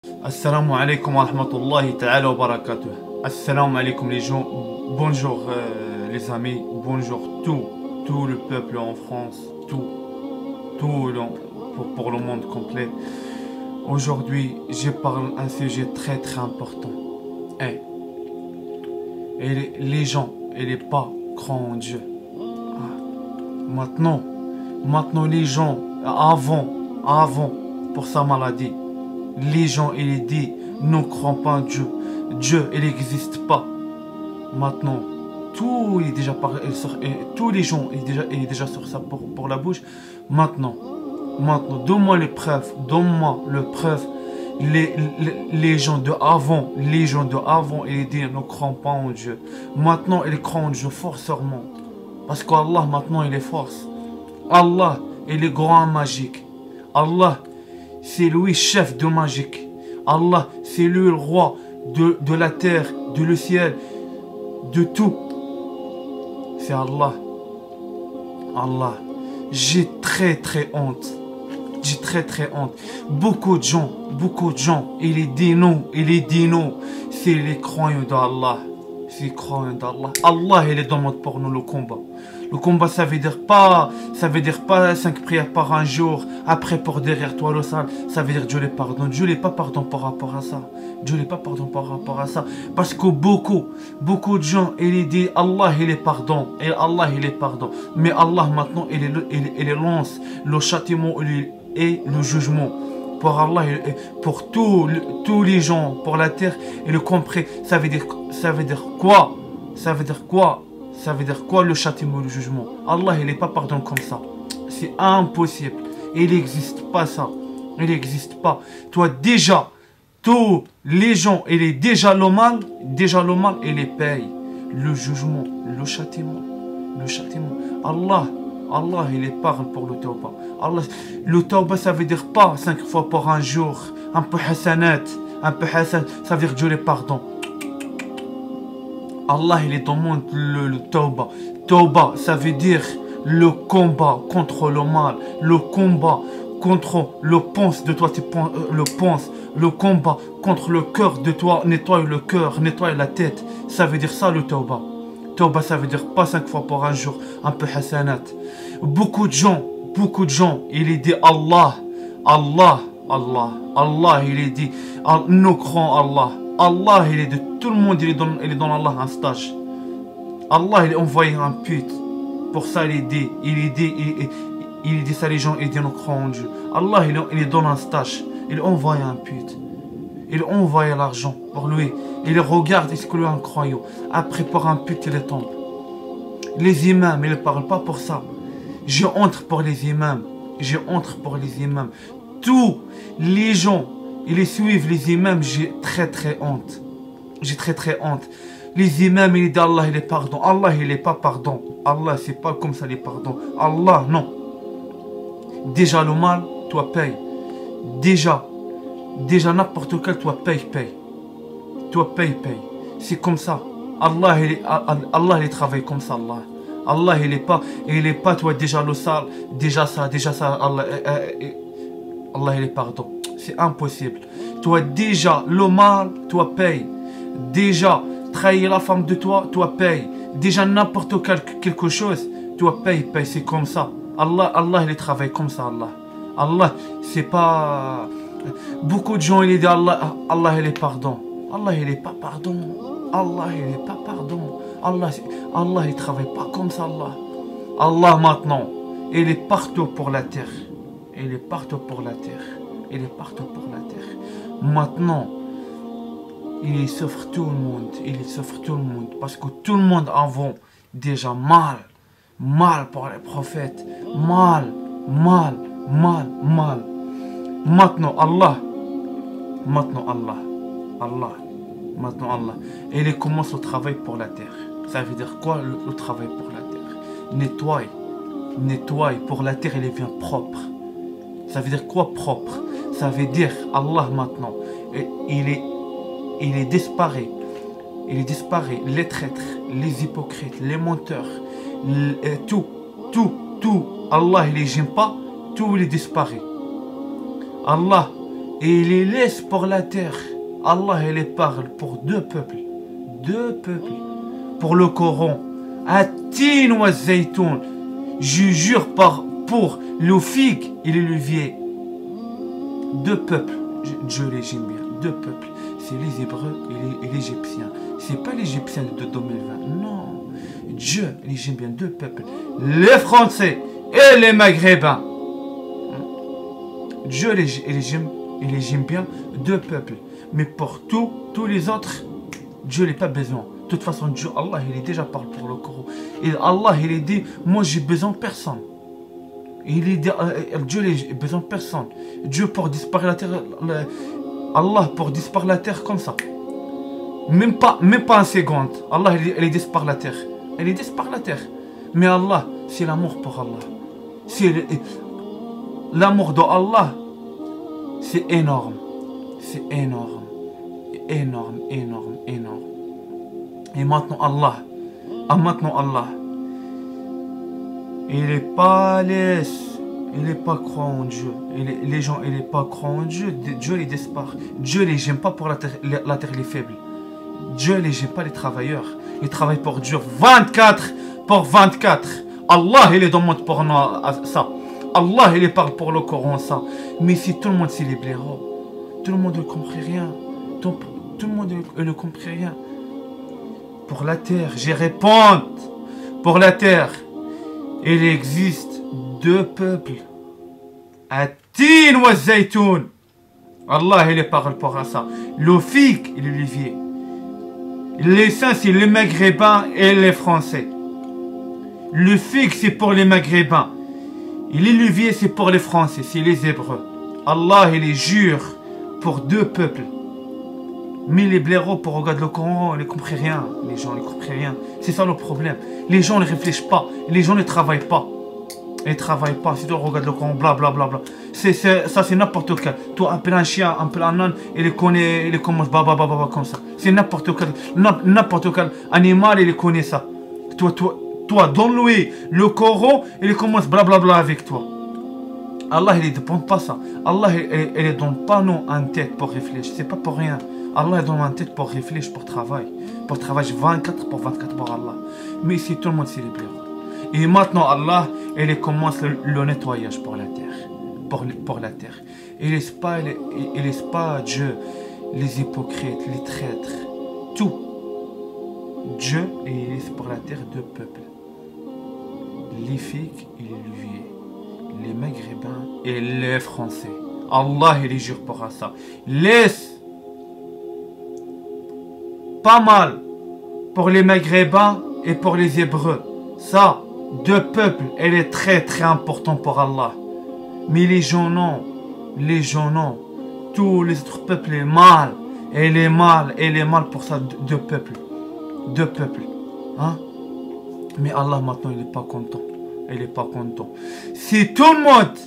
Assalamu alaikum wa rahmatullahi ta'ala wa barakatuh. Assalamu alaikum les gens, bonjour les amis, bonjour tout le peuple en France, pour le monde complet. Aujourd'hui, je parle d'un sujet très important. Et les gens, ils ne pas croient en Dieu. Maintenant les gens, avant, pour sa maladie, les gens, ils disent, ne croient pas en Dieu. Dieu, il n'existe pas. Maintenant, tous les gens, il est déjà sur ça pour la bouche. Maintenant, donne-moi les preuves, les gens de avant, ils disent, ne croient pas en Dieu. Maintenant, ils croient en Dieu forcément. Parce qu'Allah, maintenant, il est force. Allah, il est grand magique. Allah, c'est lui chef de magique. Allah, c'est lui le roi de la terre, de le ciel, de tout. C'est Allah. Allah. J'ai très honte. J'ai très honte. Beaucoup de gens, ils disent non. C'est les croyants d'Allah. C'est les croyants d'Allah. Allah, il demande pour nous le combat. Le combat, ça veut dire pas 5 prières par un jour, après pour derrière toi le sale. Ça veut dire Dieu les pardonne. Dieu n'est pas pardon par rapport à ça. Parce que beaucoup de gens, ils disent Allah, il est pardon. Et Allah, il est pardon. Mais Allah, maintenant, il lance le châtiment et le jugement. Pour Allah, pour tous les gens, pour la terre, et le compris. Ça veut dire quoi? Ça veut dire quoi le châtiment, le jugement? Allah, il n'est pas pardon comme ça. C'est impossible. Il n'existe pas ça. Il n'existe pas. Toi, déjà, tous les gens, il est déjà le mal, il les paye. Le jugement, le châtiment. Allah, il est parle pour le tawbah. Le tawbah, ça veut dire pas 5 fois par un jour. Un peu hasanat, ça veut dire Dieu les pardon. Allah, il demande le tawbah. Tawbah, ça veut dire le combat contre le mal, le combat contre le pense de toi, le combat contre le cœur de toi, nettoie le cœur, nettoie la tête. Ça veut dire ça le tawbah. Tawbah, ça veut dire pas 5 fois par un jour, un peu hasanat. Beaucoup de gens, il dit Allah, il est dit, nous croyons Allah. Allah, il est de tout le monde, il donne Allah un stage. Allah, il est envoyé un pute. Pour ça, il dit ça, les gens, il dit nous croyons en Dieu. Allah, il donne un stage. Il envoie un pute. Il envoie l'argent pour lui. Il regarde, est-ce que lui est un croyant. Après, pour un pute, il tombe. Les imams, ils ne parlent pas pour ça. J'ai honte pour les imams. Tous les gens, ils suivent les imams, j'ai très honte. Les imams, ils disent Allah, il est pardon. Allah, il n'est pas pardon. Allah, c'est pas comme ça, les pardons. Allah, non. Déjà le mal, toi paye. Déjà n'importe quel, toi paye. Toi paye. C'est comme ça. Allah, il travaille comme ça, Allah. Allah, il est pas, toi, déjà le sale, déjà ça, Allah, il est pardon. C'est impossible. Toi, déjà, le mal, toi, paye. Déjà, trahir la femme de toi, toi, paye. Déjà, n'importe quelque chose, toi, paye. C'est comme ça. Allah, il travaille comme ça, Allah. Allah, c'est pas... Beaucoup de gens, ils disent Allah, il est pardon. Allah, il n'est pas pardon. Allah, il travaille pas comme ça, Allah. Allah, maintenant, il est partout pour la terre. Maintenant, il souffre tout le monde. Parce que tout le monde avant déjà mal pour les prophètes. Mal. Maintenant Allah. Et il commence le travail pour la terre. Ça veut dire quoi le travail pour la terre? Nettoie pour la terre, elle devient propre. Ça veut dire quoi propre? Ça veut dire Allah maintenant, il est disparu. Les traîtres, les hypocrites, les menteurs, tout. Allah, il les gêne pas, tout il est disparu. Allah, et il les laisse pour la terre. Allah, il les parle pour deux peuples. Deux peuples. Pour le Coran. At-tin wa zaytoun. Je jure pour le figue et l'olivier. Deux peuples. Dieu les aime bien. Deux peuples. C'est les Hébreux et les Égyptiens. C'est pas l'Égyptien de 2020. Non. Dieu les aime bien. Deux peuples. Les Français et les Maghrébins. Dieu les aime bien. Deux peuples. Mais pour tous les autres, Dieu n'a pas besoin. De toute façon, Dieu, Allah, il est déjà parlé pour le Coran. Et Allah, il est dit, moi, j'ai besoin de personne. Il est dit, Dieu n'a besoin de personne. Dieu pour disparaître la terre, Allah pour disparaître la terre comme ça. Même pas une seconde. Allah, il est disparaît la terre. Il est disparaît la terre. Mais Allah, c'est l'amour pour Allah. C'est l'amour de Allah, c'est énorme. C'est énorme. Énorme, énorme, énorme. Et maintenant Allah, il n'est pas laisse, il n'est pas croit en Dieu. Les gens, il n'est pas croit en Dieu. Dieu les disparaît. Dieu les j'aime pas pour la terre les faibles. Dieu les j'aime pas les travailleurs. Ils travaillent pour Dieu 24 pour 24. Allah, il les demande pour nous ça. Allah, il les parle pour le Coran ça. Mais si tout le monde c'est les blaireaux, tout le monde ne comprend rien. Tout le monde ne comprend rien. Pour la terre, j'ai répondu. Pour la terre, il existe deux peuples. At-tin wa zaytoun. Allah, il parle pour ça. Le figue et l'olivier. Les saints, c'est les Maghrébins et les Français. Le figue, c'est pour les Maghrébins. Et l'olivier, c'est pour les Français, c'est les Hébreux. Allah, il les jure pour deux peuples. Mais les blaireaux, pour regarder le Coran, ils ne comprennent rien. Les gens ne comprennent rien. C'est ça le problème. Les gens ne réfléchissent pas. Les gens ne travaillent pas. Ils ne travaillent pas. Si tu regardes le Coran, blablabla. Bla, bla, bla. Ça, c'est n'importe quel. Toi, appelles un chien, appelles un âne, et il connaît, il commence comme ça. C'est n'importe quel animal, il connaît ça. Toi, donne-lui le Coran, il commence blablabla avec toi. Allah, il ne demande pas ça. Allah, il ne donne pas nous en tête pour réfléchir. C'est pas pour rien. Allah donne en tête pour réfléchir, pour travailler. Pour travailler 24 pour Allah. Mais si tout le monde s'est libéré. Et maintenant, Allah, il commence le nettoyage pour la terre. Pour la terre. Il laisse pas Dieu, les hypocrites, les traîtres. Tout. Dieu, il laisse pour la terre deux peuples. Les figues et les oliviers. Les Maghrébins et les Français. Allah, il les jure pour ça. Laisse pas mal pour les Maghrébins et pour les Hébreux. Ça, deux peuples, elle est très très important pour Allah. Mais les gens non. Tous les autres peuples, est mal. Elle est mal pour ça, deux peuples. Hein? Mais Allah maintenant, il n'est pas content. Si tout le monde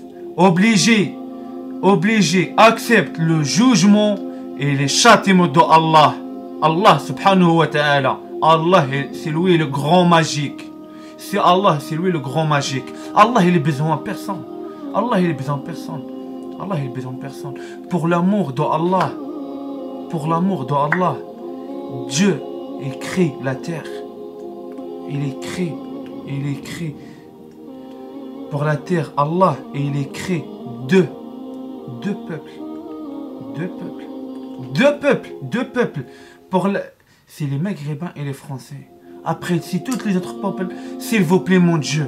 obligé accepte le jugement et les châtiments de Allah. Allah subhanahu wa ta'ala. Allah, c'est lui le grand magique. C'est Allah, c'est lui le grand magique. Allah, il a besoin de personne. Pour l'amour de Allah, Dieu écrit la terre. Il écrit pour la terre, Allah, et il écrit deux peuples. C'est les Maghrébins et les Français. Après, si tous les autres peuples, s'il vous plaît, mon Dieu,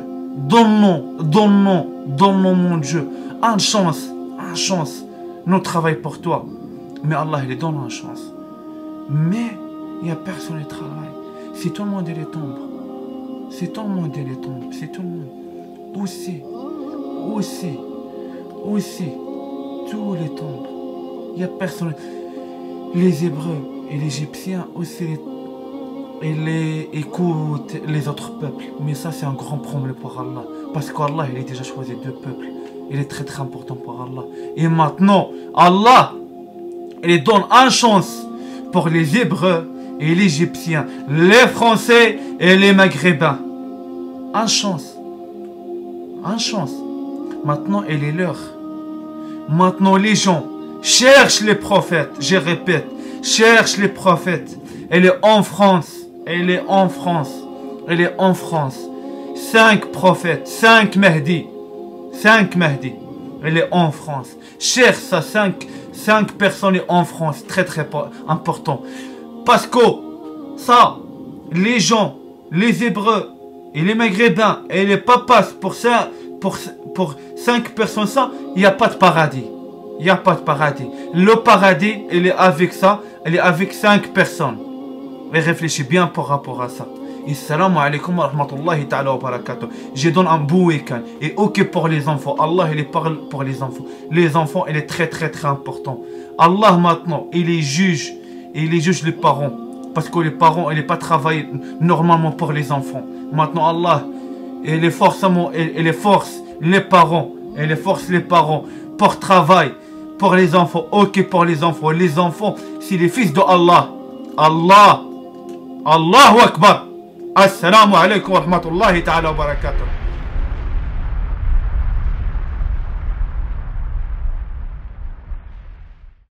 donne-nous, mon Dieu, une chance, nous travaillons pour toi. Mais Allah, il donne une chance. Mais, il n'y a personne qui travaille. Si tout le monde est tombe, c'est tout le monde. Aussi, tous les tombes. Il n'y a personne. Les Hébreux et les Égyptiens aussi, ils écoutent les autres peuples. Mais ça, c'est un grand problème pour Allah. Parce qu'Allah, il a déjà choisi deux peuples. Il est très très important pour Allah. Et maintenant, Allah, il donne une chance pour les Hébreux et les Égyptiens, les Français et les Maghrébins. Une chance. Maintenant, elle est l'heure. Maintenant, les gens, Cherche les prophètes, je répète, cherche les prophètes. Elle est en France, elle est en France, elle est en France. 5 prophètes, 5 Mahdi, 5 Mahdi. Elle est en France. Cherche ça, 5 personnes en France, très très important. Parce que ça, les gens, les Hébreux et les Maghrébins et les papas, pour 5 personnes, ça, il n'y a pas de paradis. Il n'y a pas de paradis. Le paradis, il est avec ça, il est avec 5 personnes. Et réfléchis bien par rapport à ça. Assalamu alaikum wa rahmatullahi ta'ala wa barakatuh. Je donne un beau week-end. Et ok pour les enfants. Allah, il parle pour les enfants. Les enfants, il est très très très important. Allah maintenant, il est juge. Et il juge les parents. Parce que les parents, ils ne pas travaillé normalement pour les enfants. Maintenant, Allah, il force les parents. Il force les parents pour travail. Pour les enfants. Ok pour les enfants. Les enfants, c'est les fils de Allah. Allah. Allahu Akbar. Assalamu alaikum wa rahmatullahi ta'ala wa barakatuh.